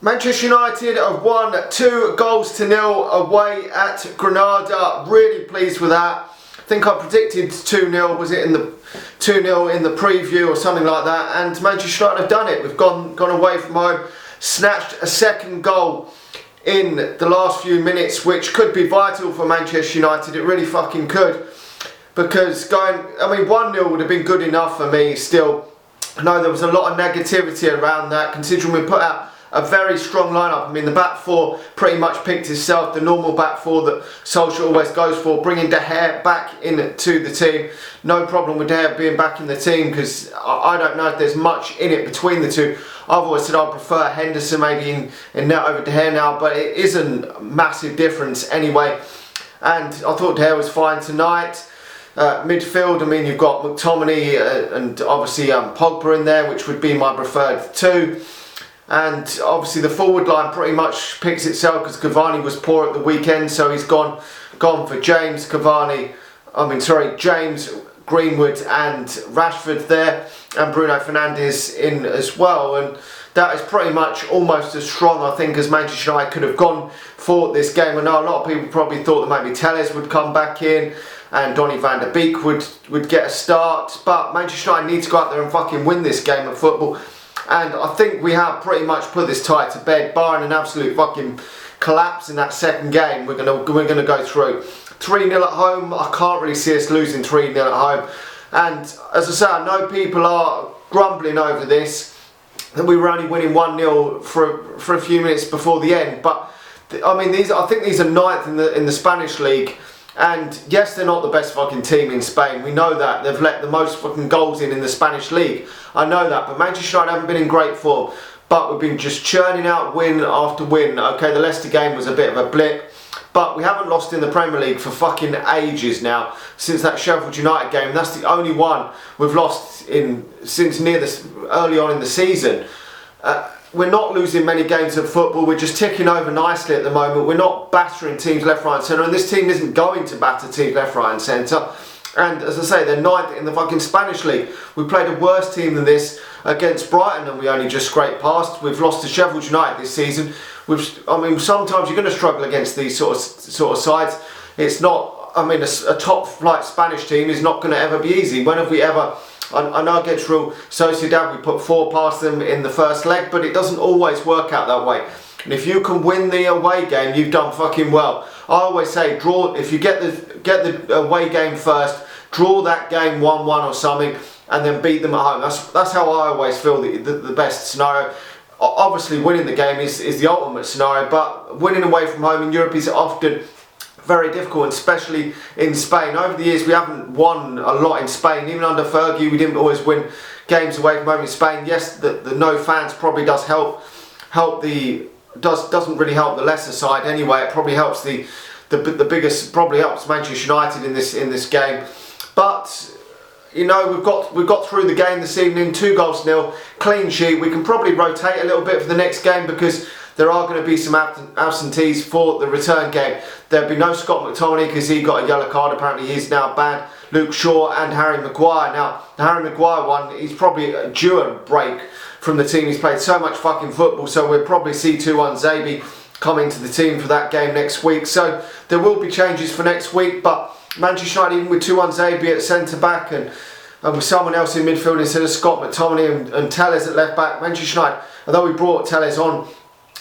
Manchester United have won 2-0 away at Granada. Really pleased with that. I think I predicted 2-0, was it in the 2-0 in the preview or something like that, and Manchester United have done it. We've gone away from home, snatched a second goal in the last few minutes, which could be vital for Manchester United. It really fucking could, because 1-0 would have been good enough for me still. I know there was a lot of negativity around that, considering we put out a very strong lineup. I mean, the back four pretty much picked itself, the normal back four that Solskjaer always goes for, bringing De Gea back into the team. No problem with De Gea being back in the team, because I don't know if there's much in it between the two. I've always said I prefer Henderson maybe in net over De Gea now, but it isn't a massive difference anyway. And I thought De Gea was fine tonight. Midfield, I mean, you've got McTominay and obviously Pogba in there, which would be my preferred two. And obviously the forward line pretty much picks itself, because Cavani was poor at the weekend, so he's gone for James, James, Greenwood and Rashford there, and Bruno Fernandes in as well. And that is pretty much almost as strong, I think, as Manchester United could have gone for this game. I know a lot of people probably thought that maybe Telles would come back in and Donny van der Beek would get a start, but Manchester United need to go out there and fucking win this game of football. And I think we have pretty much put this tie to bed, barring an absolute fucking collapse in that second game. We're gonna go through 3-0 at home. I can't really see us losing 3-0 at home. And as I say, I know people are grumbling over this, that we were only winning 1-0 for a few minutes before the end. But I mean, I think these are ninth in the Spanish league. And yes, they're not the best fucking team in Spain. We know that. They've let the most fucking goals in the Spanish league. I know that. But Manchester United haven't been in great form. But we've been just churning out win after win. Okay, the Leicester game was a bit of a blip. But we haven't lost in the Premier League for fucking ages now. Since that Sheffield United game. That's the only one we've lost since early on in the season. We're not losing many games of football. We're just ticking over nicely at the moment. We're not battering teams left, right and centre. And this team isn't going to batter teams left, right and centre. And as I say, they're ninth in the fucking Spanish league. We played a worse team than this against Brighton, and we only just scraped past. We've lost to Sheffield United this season. Sometimes you're going to struggle against these sort of sides. It's not, a top flight Spanish team is not going to ever be easy. When have we ever... I know against Real Sociedad we put 4 past them in the first leg, but it doesn't always work out that way. And if you can win the away game, you've done fucking well. I always say, draw. If you get the away game first, draw that game 1-1 or something, and then beat them at home. That's how I always feel the best scenario. Obviously, winning the game is the ultimate scenario, but winning away from home in Europe is often very difficult, especially in Spain. Over the years, we haven't won a lot in Spain. Even under Fergie, we didn't always win games away from home in Spain. Yes, the no fans probably does doesn't really help the lesser side anyway. It probably helps the biggest, probably helps Manchester United in this game. But you know, we've got through the game this evening, 2-0, clean sheet. We can probably rotate a little bit for the next game, because there are going to be some absentees for the return game. There'll be no Scott McTominay, because he got a yellow card. Apparently he's now banned. Luke Shaw and Harry Maguire. Now, the Harry Maguire one, he's probably due a break from the team. He's played so much fucking football, so we'll probably see Tuanzebe come into the team for that game next week. So there will be changes for next week, but Manchester United, even with Tuanzebe at centre-back and with someone else in midfield instead of Scott McTominay and Telles at left-back, Manchester United, although we brought Telles on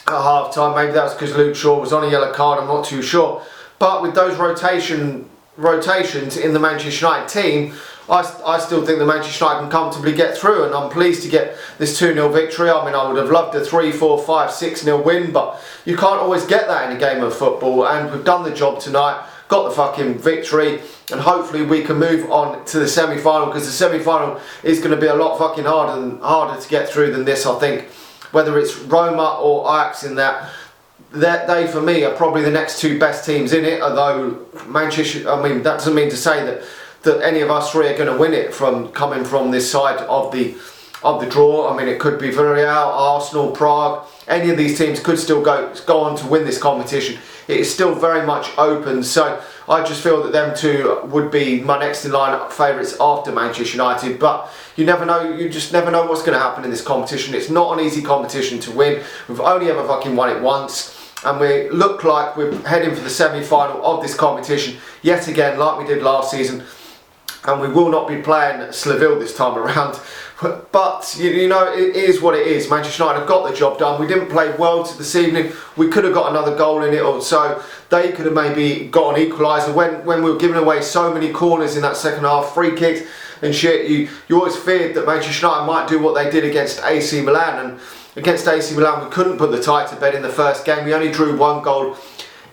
at half time, maybe that was because Luke Shaw was on a yellow card, I'm not too sure, but with those rotations in the Manchester United team, I still think the Manchester United can comfortably get through, and I'm pleased to get this 2-0 victory. I mean, I would have loved a 3-4, 5-6-0 win, but you can't always get that in a game of football, and we've done the job tonight, got the fucking victory, and hopefully we can move on to the semi-final, because the semi-final is going to be a lot fucking harder to get through than this, I think. Whether it's Roma or Ajax in that they for me are probably the next two best teams in it, although Manchester, that doesn't mean to say that any of us three are going to win it coming from this side of the draw. I mean, it could be Villarreal, Arsenal, Prague. Any of these teams could still go on to win this competition. It is still very much open, so I just feel that them two would be my next in line favourites after Manchester United. But you never know, you just never know what's going to happen in this competition. It's not an easy competition to win. We've only ever fucking won it once. And we look like we're heading for the semi-final of this competition yet again, like we did last season. And we will not be playing Seville this time around. But, you know, it is what it is. Manchester United have got the job done. We didn't play well this evening. We could have got another goal in it, or so they could have maybe got an equaliser. When we were giving away so many corners in that second half, free kicks and shit, you always feared that Manchester United might do what they did against AC Milan. And against AC Milan, we couldn't put the tie to bed in the first game. We only drew 1 goal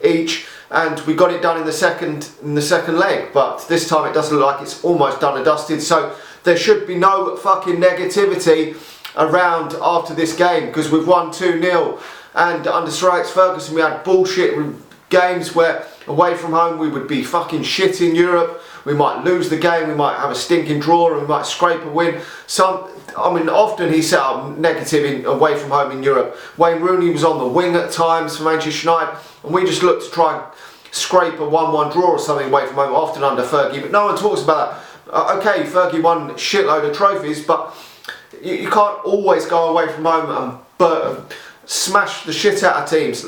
each. And we got it done in the second leg, but this time it doesn't look like it's almost done and dusted. So there should be no fucking negativity around after this game, because we've won 2-0. And under Sir Alex Ferguson, we had bullshit games where away from home we would be fucking shit in Europe. We might lose the game, we might have a stinking draw, and we might scrape a win. Often he set up negative away from home in Europe. Wayne Rooney was on the wing at times for Manchester United, and we just looked to try and scrape a 1-1 draw or something away from home, often under Fergie. But no one talks about that. Okay, Fergie won a shitload of trophies, but you can't always go away from home and smash the shit out of teams.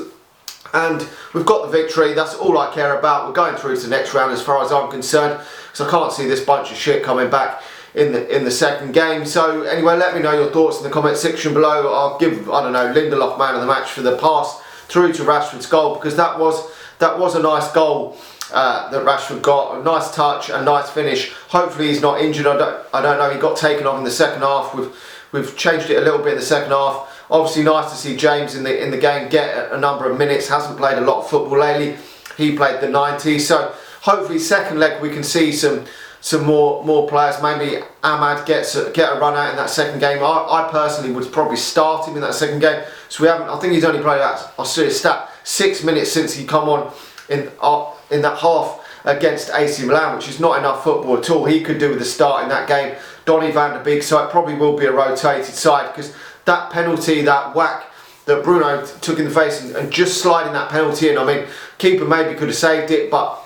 And we've got the victory. That's all I care about. We're going through to the next round as far as I'm concerned, because I can't see this bunch of shit coming back in the second game. So anyway, let me know your thoughts in the comment section below. I'll give, I don't know, Lindelof man of the match for the pass through to Rashford's goal, because that was a nice goal that Rashford got. A nice touch, a nice finish. Hopefully he's not injured. I don't know. He got taken off in the second half. We've changed it a little bit in the second half. Obviously nice to see James in the game get a number of minutes. Hasn't played a lot of football lately. He played the 90. So hopefully second leg we can see some more players. Maybe Ahmad get a run out in that second game. I personally would probably start him in that second game. So I think he's only played I'll see his stat, 6 minutes since he come on in that half against AC Milan, which is not enough football at all. He could do with a start in that game. Donny van der Beek, so it probably will be a rotated side, because that penalty, that whack that Bruno took in the face and just sliding that penalty in, I mean, keeper maybe could have saved it, but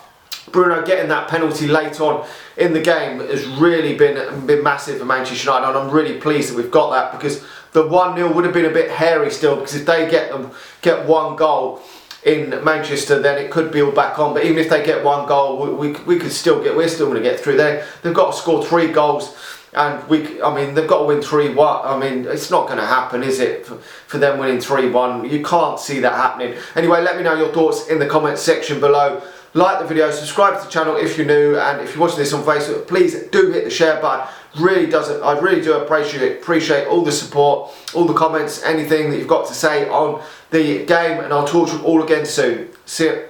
Bruno getting that penalty late on in the game has really been massive for Manchester United, and I'm really pleased that we've got that, because the 1-0 would have been a bit hairy still, because if they get 1 goal in Manchester, then it could be all back on. But even if they get 1 goal, we're still going to get through there. They've got to score 3 goals, and they've got to win 3-1. I mean, it's not going to happen, is it, for them winning 3-1? You can't see that happening. Anyway, let me know your thoughts in the comment section below. Like the video, subscribe to the channel if you're new, and if you're watching this on Facebook, please do hit the share button. I really do appreciate all the support, all the comments, anything that you've got to say on the game, and I'll talk to you all again soon. See you.